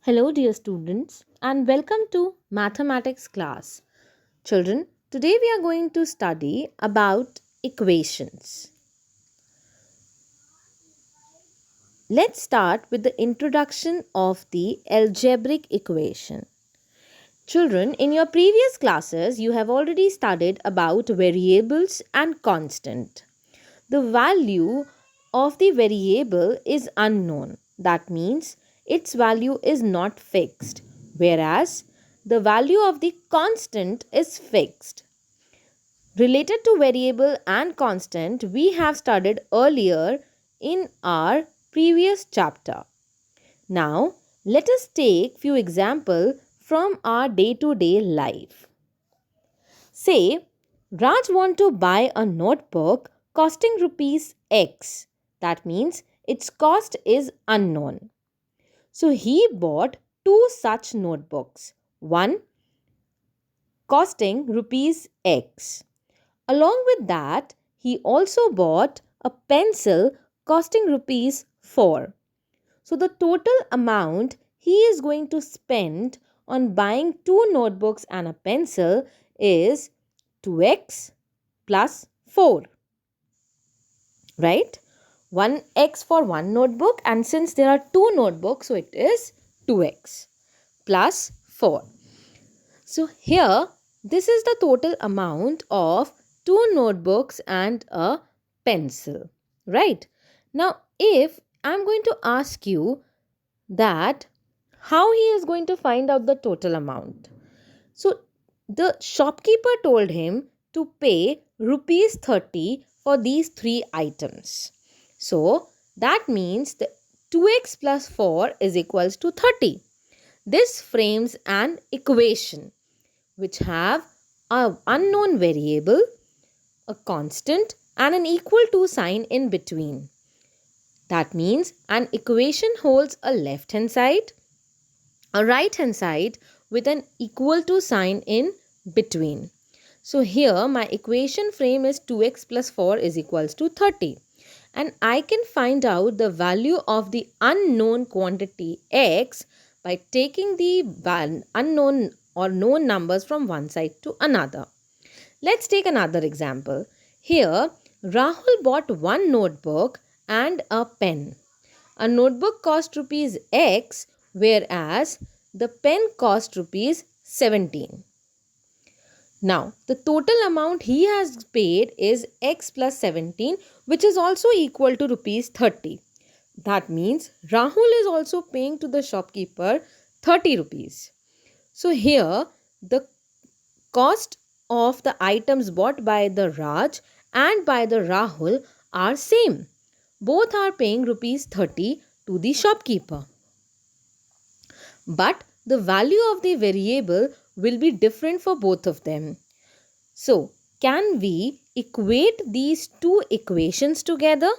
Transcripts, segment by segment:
Hello, dear students, and welcome to mathematics class. Children, today we are going to study about equations. Let's start with the introduction of the algebraic equation. Children, in your previous classes, you have already studied about variables and constant. The value of the variable is unknown. That means its value is not fixed, whereas the value of the constant is fixed. Related to variable and constant, we have studied earlier in our previous chapter. Now, let us take few examples from our day-to-day life. Say, Raj want to buy a notebook costing rupees X. That means its cost is unknown. So he bought two such notebooks. One costing rupees X. Along with that, he also bought a pencil costing rupees 4. So the total amount he is going to spend on buying two notebooks and a pencil is 2x plus 4. Right? 1x for one notebook, and since there are two notebooks, so it is 2x plus 4. So here, this is the total amount of two notebooks and a pencil. Right? Now, if I'm going to ask you that how he is going to find out the total amount. So the shopkeeper told him to pay rupees 30 for these three items. So that means the 2x plus 4 is equals to 30. This frames an equation which have a unknown variable, a constant and an equal to sign in between. That means an equation holds a left hand side, a right hand side with an equal to sign in between. So here my equation frame is 2x plus 4 is equals to 30. And I can find out the value of the unknown quantity x by taking the unknown or known numbers from one side to another. Let's take another example. Here, Rahul bought one notebook and a pen. A notebook cost rupees X, whereas the pen cost rupees 17. Now, the total amount he has paid is X plus 17, which is also equal to rupees 30. That means Rahul is also paying to the shopkeeper 30 rupees. So here, the cost of the items bought by the Raj and by the Rahul are same. Both are paying rupees 30 to the shopkeeper. But the value of the variable will be different for both of them. So, can we equate these two equations together?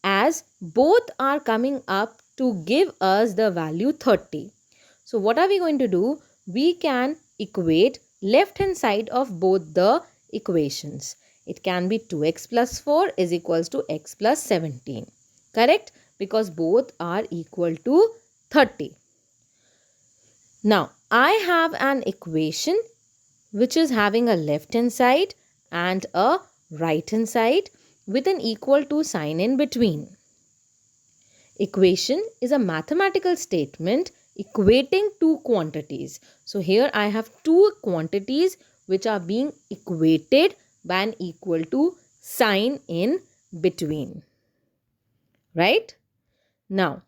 As both are coming up to give us the value 30. So, what are we going to do? We can equate left hand side of both the equations. It can be 2x plus 4 is equals to x plus 17. Correct? Because both are equal to 30. Now, I have an equation which is having a left hand side and a right hand side with an equal to sign in between. Equation is a mathematical statement equating two quantities. So here I have two quantities which are being equated by an equal to sign in between. Right? Now,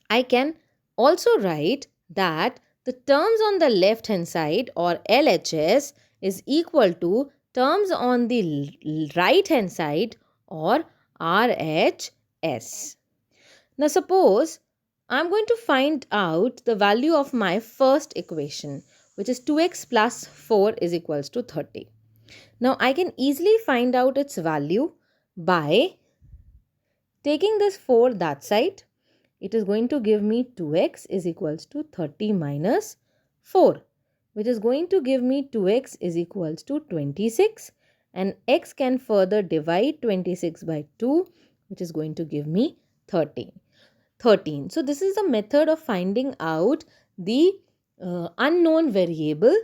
I can also write that the terms on the left hand side or LHS is equal to terms on the right hand side or RHS. Now suppose I'm going to find out the value of my first equation, which is 2x plus 4 is equals to 30. Now I can easily find out its value by taking this 4 that side. It is going to give me 2x is equals to 30 minus 4, which is going to give me 2x is equals to 26, and x can further divide 26 by 2, which is going to give me 30. 13. So this is the method of finding out the unknown variable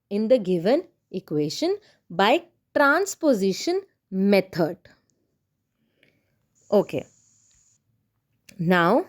in the given equation by transposition method. Okay. Now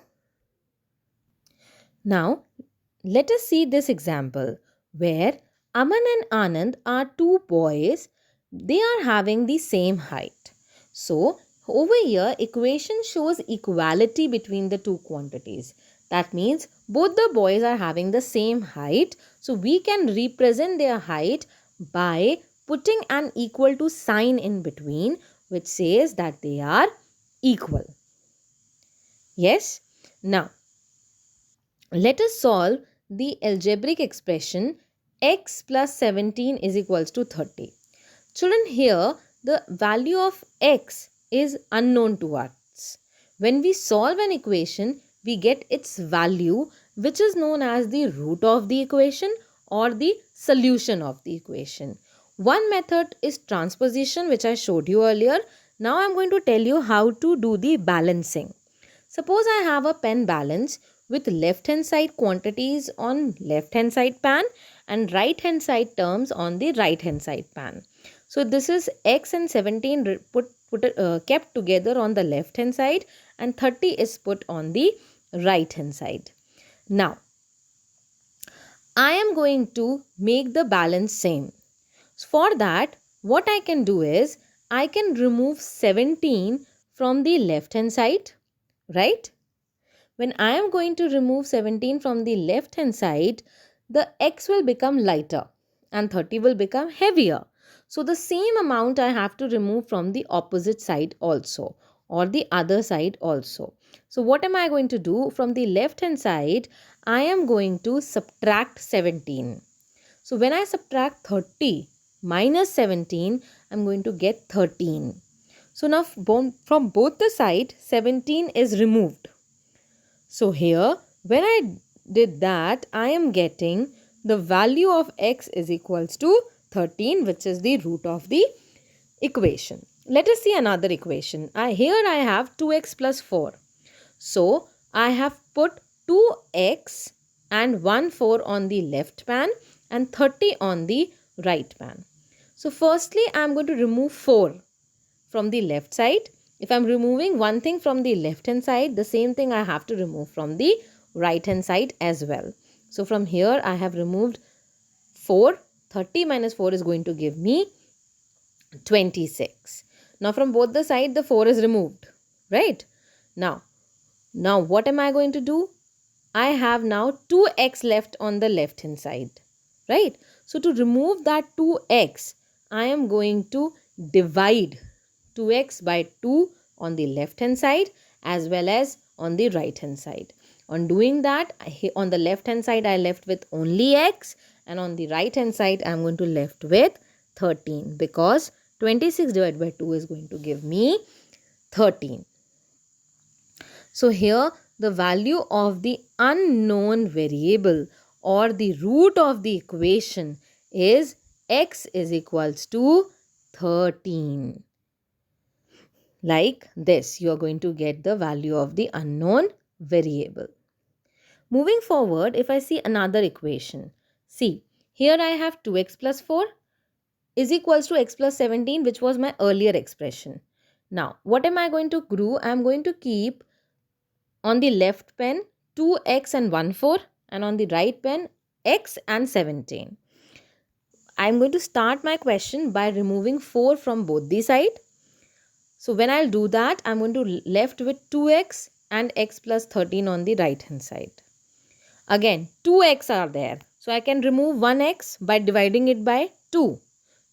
let us see this example where Aman and Anand are two boys. They are having the same height. So over here equation shows equality between the two quantities. That means both the boys are having the same height. So we can represent their height by putting an equal to sign in between, which says that they are equal. Yes. Now let us solve the algebraic expression x plus 17 is equals to 30. Children, here the value of x is unknown to us. When we solve an equation, we get its value, which is known as the root of the equation or the solution of the equation. One method is transposition, which I showed you earlier. Now I am going to tell you how to do the balancing. Suppose I have a pen balance with left hand side quantities on left hand side pan and right hand side terms on the right hand side pan. So this is x and 17 kept together on the left hand side and 30 is put on the right hand side. Now I am going to make the balance same. For that, what I can do is I can remove 17 from the left hand side, right? When I am going to remove 17 from the left hand side, the x will become lighter and 30 will become heavier. So the same amount I have to remove from the opposite side also, or the other side also. So what am I going to do? From the left hand side, I am going to subtract 17. So when I subtract 30 minus 17, I am going to get 13. So now from both the sides, 17 is removed. So here, when I did that, I am getting the value of x is equals to 13, which is the root of the equation. Let us see another equation. Here I have 2x plus 4. So I have put 2x and 1 4 on the left pan and 30 on the right pan. So firstly, I am going to remove 4 from the left side. If I am removing one thing from the left hand side, the same thing I have to remove from the right hand side as well. So from here I have removed 4. 30 minus 4 is going to give me 26. Now from both the side the 4 is removed, right? Now what am I going to do? I have now 2x left on the left hand side, right? So to remove that 2x, I am going to divide 2x by 2 on the left hand side as well as on the right hand side. On doing that, on the left hand side I left with only x, and on the right hand side I am going to left with 13, because 26 divided by 2 is going to give me 13. So here the value of the unknown variable or the root of the equation is x is equals to 13. Like this, you are going to get the value of the unknown variable. Moving forward, if I see another equation, see, here I have 2x plus 4 is equals to x plus 17, which was my earlier expression. Now, what am I going to do? I am going to keep on the left pen 2x and 1 4 and on the right pen x and 17. I am going to start my question by removing 4 from both the sides. So when I'll do that, I'm going to left with 2x and x plus 13 on the right hand side. Again, 2x are there. So I can remove 1x by dividing it by 2.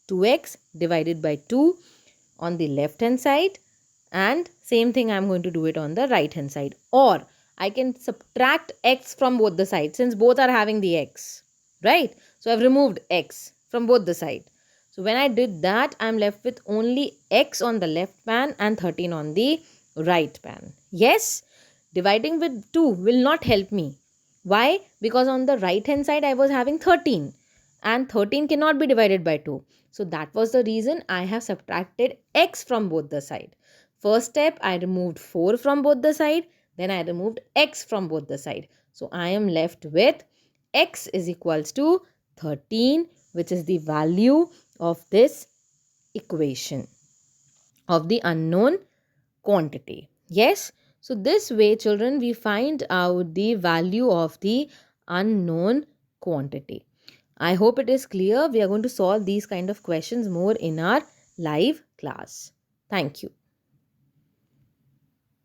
2x divided by 2 on the left hand side, and same thing I'm going to do it on the right hand side. Or I can subtract x from both the sides since both are having the x, right? So I've removed x from both the sides. So when I did that, I'm left with only x on the left pan and 13 on the right pan. Yes, dividing with 2 will not help me. Why? Because on the right hand side I was having 13 and 13 cannot be divided by 2. So that was the reason I have subtracted x from both the side. First step, I removed 4 from both the side. Then I removed x from both the side. So I am left with x is equals to 13, which is the value of this equation of the unknown quantity. Yes. So this way, children, we find out the value of the unknown quantity. I hope it is clear. We are going to solve these kind of questions more in our live class. Thank you.